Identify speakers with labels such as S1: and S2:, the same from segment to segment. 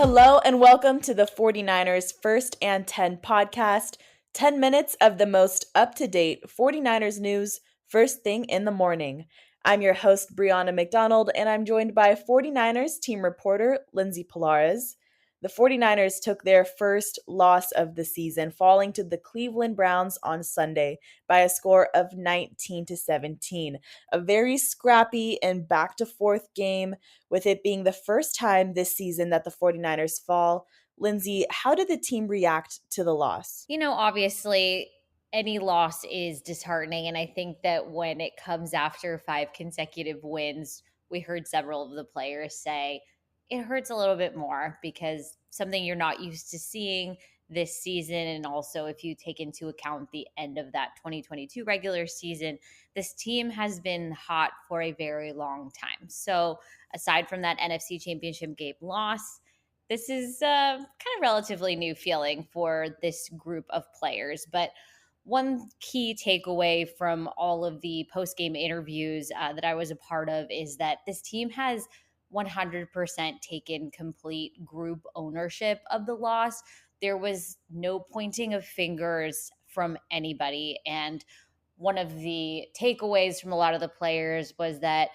S1: Hello and welcome to the 49ers First and 10 podcast. 10 minutes of the most up-to-date 49ers news first thing in the morning. I'm your host, Brianna McDonald, and I'm joined by 49ers team reporter, Lindsay Polares. The 49ers took their first loss of the season, falling to the Cleveland Browns on Sunday by a score of 19-17. A very scrappy and back-to-forth game, with it being the first time this season that the 49ers fall. Lindsay, how did the team react to the loss?
S2: Obviously, any loss is disheartening. And I think that when it comes after 5 consecutive wins, we heard several of the players say it hurts a little bit more because something you're not used to seeing this season. And also, if you take into account the end of that 2022 regular season, this team has been hot for a very long time. So, aside from that NFC Championship game loss, this is kind of relatively new feeling for this group of players. But one key takeaway from all of the post-game interviews that I was a part of is that this team has 100% taken complete group ownership of the loss. There was no pointing of fingers from anybody. And one of the takeaways from a lot of the players was that,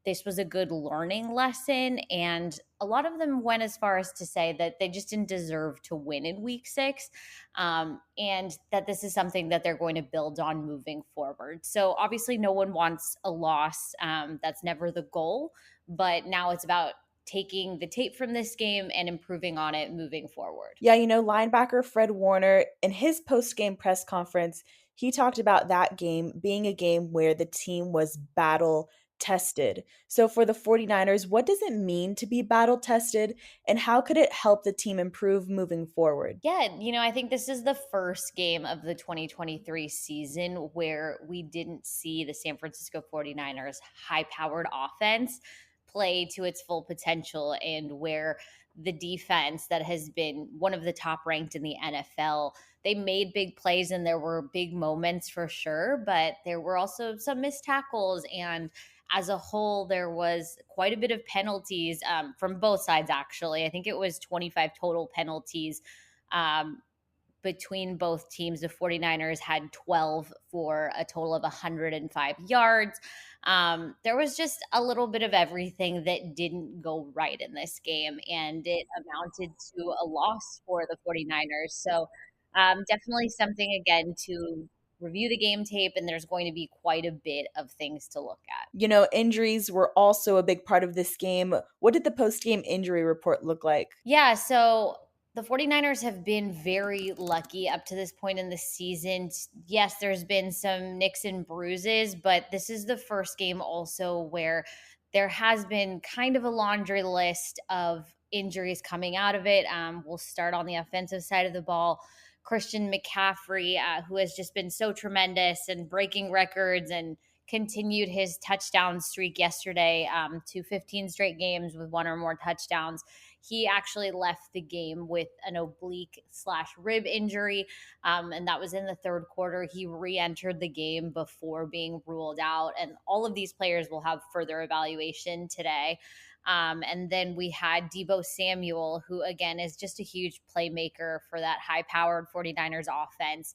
S2: this was a good learning lesson. And a lot of them went as far as to say that they just didn't deserve to win in week 6, and that this is something that they're going to build on moving forward. So obviously no one wants a loss. That's never the goal. But now it's about taking the tape from this game and improving on it moving forward.
S1: Yeah, linebacker Fred Warner, in his post-game press conference, he talked about that game being a game where the team was battle tested. So for the 49ers, what does it mean to be battle tested, and how could it help the team improve moving forward?
S2: Yeah, I think this is the first game of the 2023 season where we didn't see the San Francisco 49ers high-powered offense play to its full potential, and where the defense that has been one of the top ranked in the NFL, they made big plays and there were big moments for sure, but there were also some missed tackles, and as a whole, there was quite a bit of penalties from both sides, actually. I think it was 25 total penalties um, between both teams. The 49ers had 12 for a total of 105 yards. There was just a little bit of everything that didn't go right in this game, and it amounted to a loss for the 49ers. So definitely something, again, to review the game tape, and there's going to be quite a bit of things to look at.
S1: Injuries were also a big part of this game. What did the post-game injury report look like?
S2: Yeah, so the 49ers have been very lucky up to this point in the season. Yes, there's been some nicks and bruises, but this is the first game also where there has been kind of a laundry list of injuries coming out of it. We'll start on the offensive side of the ball. Christian McCaffrey, who has just been so tremendous and breaking records and continued his touchdown streak yesterday to 15 straight games with one or more touchdowns. He actually left the game with an oblique/rib injury, and that was in the third quarter. He re-entered the game before being ruled out, and all of these players will have further evaluation today. And then we had Deebo Samuel, who, again, is just a huge playmaker for that high-powered 49ers offense.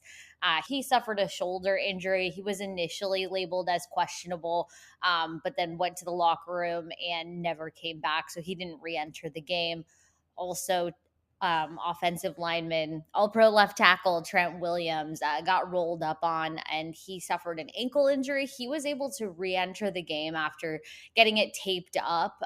S2: He suffered a shoulder injury. He was initially labeled as questionable, but then went to the locker room and never came back, so he didn't re-enter the game. Also, offensive lineman, all-pro left tackle Trent Williams got rolled up on, and he suffered an ankle injury. He was able to re-enter the game after getting it taped up,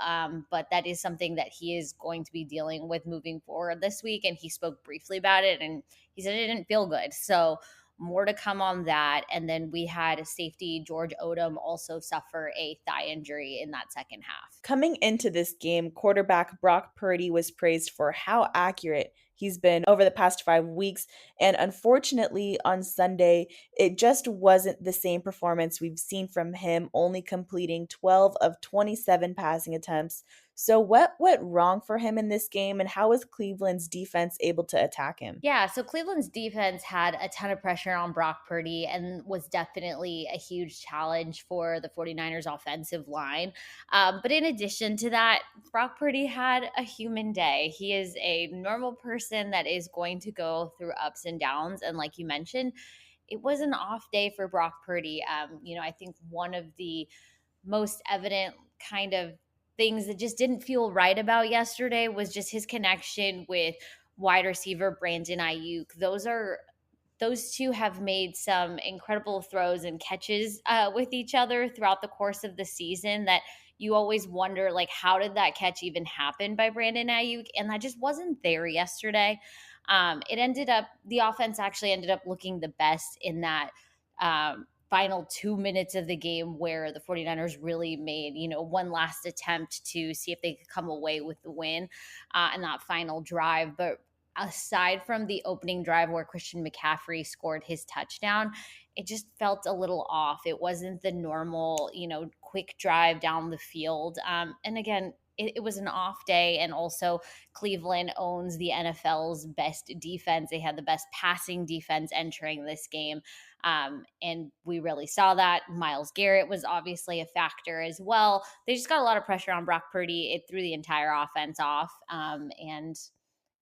S2: but that is something that he is going to be dealing with moving forward this week, and he spoke briefly about it, and he said it didn't feel good. So more to come on that. And then we had safety George Odom also suffer a thigh injury in that second half.
S1: Coming into this game, quarterback Brock Purdy was praised for how accurate he's been over the past 5 weeks. And unfortunately, on Sunday, it just wasn't the same performance we've seen from him, only completing 12 of 27 passing attempts. So what went wrong for him in this game, and how was Cleveland's defense able to attack him?
S2: Yeah, so Cleveland's defense had a ton of pressure on Brock Purdy and was definitely a huge challenge for the 49ers offensive line. But in addition to that, Brock Purdy had a human day. He is a normal person that is going to go through ups and downs. And like you mentioned, it was an off day for Brock Purdy. I think one of the most evident kind of things that just didn't feel right about yesterday was just his connection with wide receiver Brandon Ayuk. Those two have made some incredible throws and catches with each other throughout the course of the season that you always wonder, like, how did that catch even happen by Brandon Ayuk? And that just wasn't there yesterday. The offense actually ended up looking the best in that final 2 minutes of the game where the 49ers really made, one last attempt to see if they could come away with the win in that final drive. But aside from the opening drive where Christian McCaffrey scored his touchdown, it just felt a little off. It wasn't the normal, quick drive down the field. And again, it was an off day. And also, Cleveland owns the NFL's best defense. They had the best passing defense entering this game. And we really saw that. Myles Garrett was obviously a factor as well. They just got a lot of pressure on Brock Purdy. It threw the entire offense off. And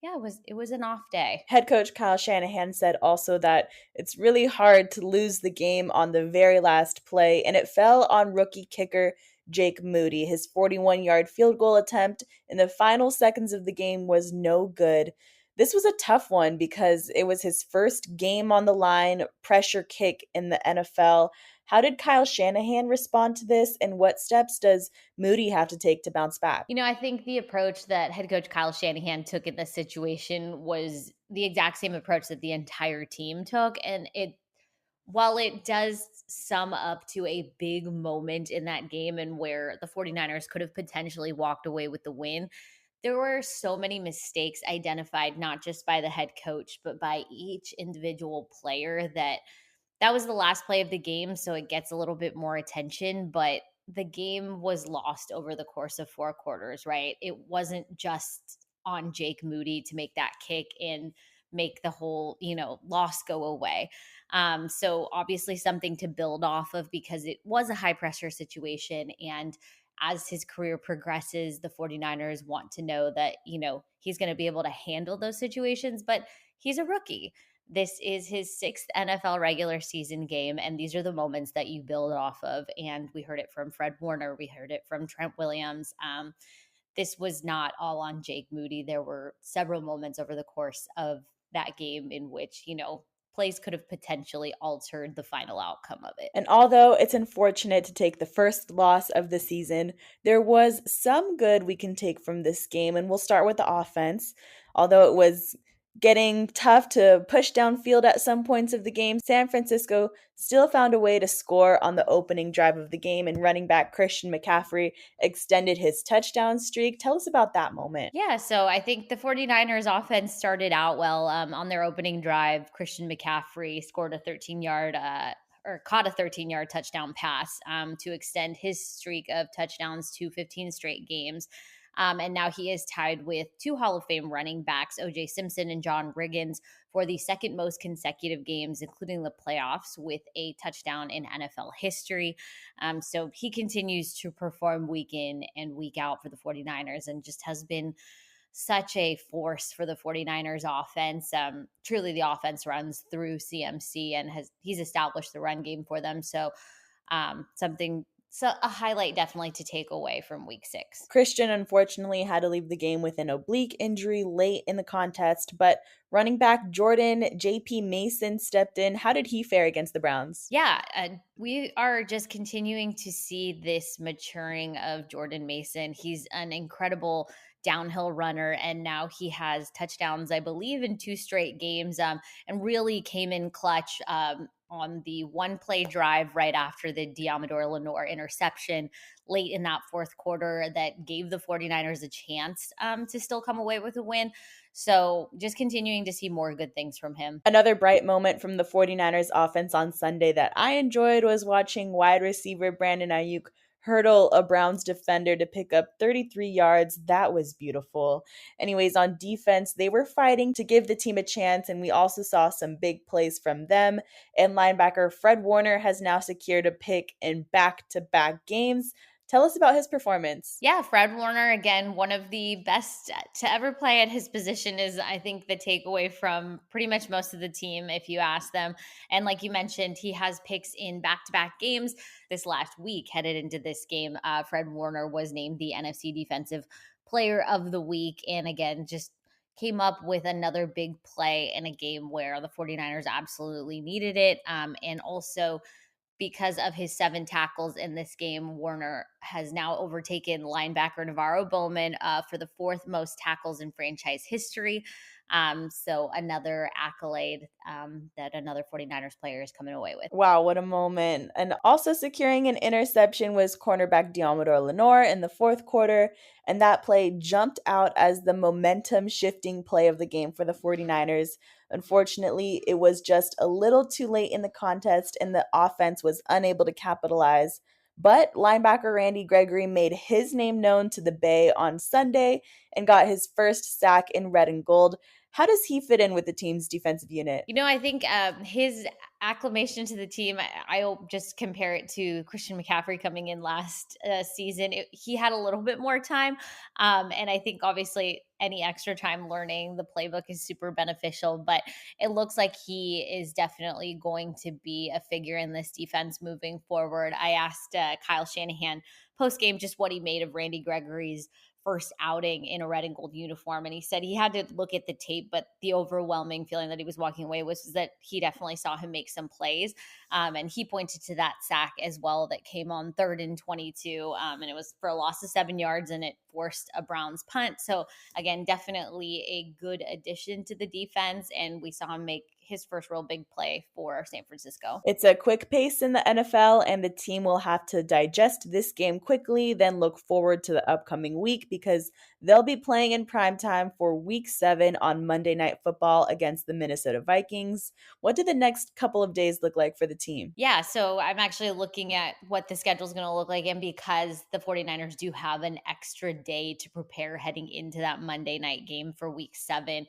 S2: yeah, it was an off day.
S1: Head coach Kyle Shanahan said also that it's really hard to lose the game on the very last play, and it fell on rookie kicker Jake Moody. His 41-yard field goal attempt in the final seconds of the game was no good. This was a tough one because it was his first game on the line, pressure kick in the NFL. How did Kyle Shanahan respond to this, and what steps does Moody have to take to bounce back?
S2: I think the approach that head coach Kyle Shanahan took in this situation was the exact same approach that the entire team took. And while it does sum up to a big moment in that game and where the 49ers could have potentially walked away with the win, there were so many mistakes identified, not just by the head coach, but by each individual player that was the last play of the game. So it gets a little bit more attention, but the game was lost over the course of 4 quarters, right? It wasn't just on Jake Moody to make that kick and make the whole, loss go away. So obviously something to build off of because it was a high pressure situation. And as his career progresses, the 49ers want to know that, he's going to be able to handle those situations, but he's a rookie. This is his sixth NFL regular season game, and these are the moments that you build off of. And we heard it from Fred Warner. We heard it from Trent Williams. This was not all on Jake Moody. There were several moments over the course of that game in which, plays could have potentially altered the final outcome of it.
S1: And although it's unfortunate to take the first loss of the season, there was some good we can take from this game, and we'll start with the offense. Although it was getting tough to push downfield at some points of the game, San Francisco still found a way to score on the opening drive of the game, and running back Christian McCaffrey extended his touchdown streak. Tell us about that moment.
S2: Yeah, so I think the 49ers offense started out well on their opening drive. Christian McCaffrey scored a 13-yard or caught a 13-yard touchdown pass to extend his streak of touchdowns to 15 straight games. And now he is tied with two Hall of Fame running backs, O.J. Simpson and John Riggins, for the second most consecutive games, including the playoffs, with a touchdown in NFL history. So he continues to perform week in and week out for the 49ers and just has been such a force for the 49ers offense. Truly, the offense runs through CMC and he's established the run game for them. So a highlight definitely to take away from week 6.
S1: Christian unfortunately had to leave the game with an oblique injury late in the contest, but running back Jordan J.P. Mason stepped in. How did he fare against the Browns?
S2: Yeah, we are just continuing to see this maturing of Jordan Mason. He's an incredible downhill runner, and now he has touchdowns, I believe, in 2 straight games, and really came in clutch on the one play drive right after the Diamador Lenore interception late in that 4th quarter that gave the 49ers a chance to still come away with a win. So just continuing to see more good things from him.
S1: Another bright moment from the 49ers offense on Sunday that I enjoyed was watching wide receiver Brandon Ayuk hurdle a Browns defender to pick up 33 yards. That was beautiful. Anyways, on defense, they were fighting to give the team a chance, and we also saw some big plays from them. And linebacker Fred Warner has now secured a pick in back-to-back games. Tell us about his performance.
S2: Yeah, Fred Warner, again, one of the best to ever play at his position is, I think, the takeaway from pretty much most of the team, if you ask them. And like you mentioned, he has picks in back to back games. This last week, headed into this game, Fred Warner was named the NFC Defensive Player of the Week. And again, just came up with another big play in a game where the 49ers absolutely needed it. And also, because of his 7 tackles in this game, Warner has now overtaken linebacker Navarro Bowman for the 4th most tackles in franchise history. So another accolade that another 49ers player is coming away with.
S1: Wow, what a moment. And also securing an interception was cornerback Diamador Lenore in the fourth quarter, and that play jumped out as the momentum shifting play of the game for the 49ers. Unfortunately, it was just a little too late in the contest, and the offense was unable to capitalize. But linebacker Randy Gregory made his name known to the Bay on Sunday and got his first sack in red and gold. How does he fit in with the team's defensive unit?
S2: I think his acclamation to the team, I'll just compare it to Christian McCaffrey coming in last season. He had a little bit more time. And I think obviously any extra time learning the playbook is super beneficial, but it looks like he is definitely going to be a figure in this defense moving forward. I asked Kyle Shanahan post game just what he made of Randy Gregory's first outing in a red and gold uniform. And he said he had to look at the tape, but the overwhelming feeling that he was walking away was that he definitely saw him make some plays. And he pointed to that sack as well that came on 3rd and 22. And it was for a loss of 7 yards and it forced a Browns punt. So again, definitely a good addition to the defense. And we saw him make his first real big play for San Francisco.
S1: It's a quick pace in the NFL, and the team will have to digest this game quickly, then look forward to the upcoming week because they'll be playing in primetime for Week 7 on Monday Night Football against the Minnesota Vikings. What do the next couple of days look like for the team?
S2: Yeah, so I'm actually looking at what the schedule is going to look like. And because the 49ers do have an extra day to prepare heading into that Monday night game for Week 7,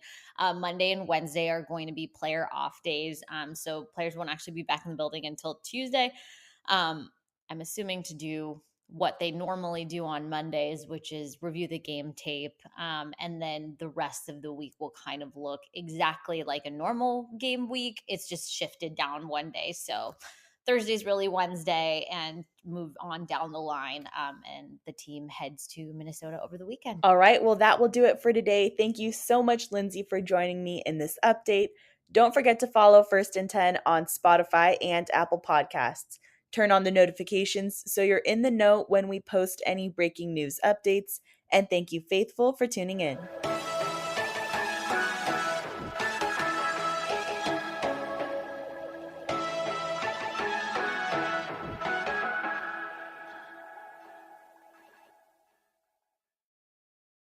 S2: Monday and Wednesday are going to be player off days. So players won't actually be back in the building until Tuesday. I'm assuming to do what they normally do on Mondays, which is review the game tape. And then the rest of the week will kind of look exactly like a normal game week. It's just shifted down one day. So Thursday's really Wednesday and move on down the line. And the team heads to Minnesota over the weekend.
S1: All right, well, that will do it for today. Thank you so much, Lindsay, for joining me in this update. Don't forget to follow First and 10 on Spotify and Apple Podcasts. Turn on the notifications so you're in the know when we post any breaking news updates. And thank you, Faithful, for tuning in.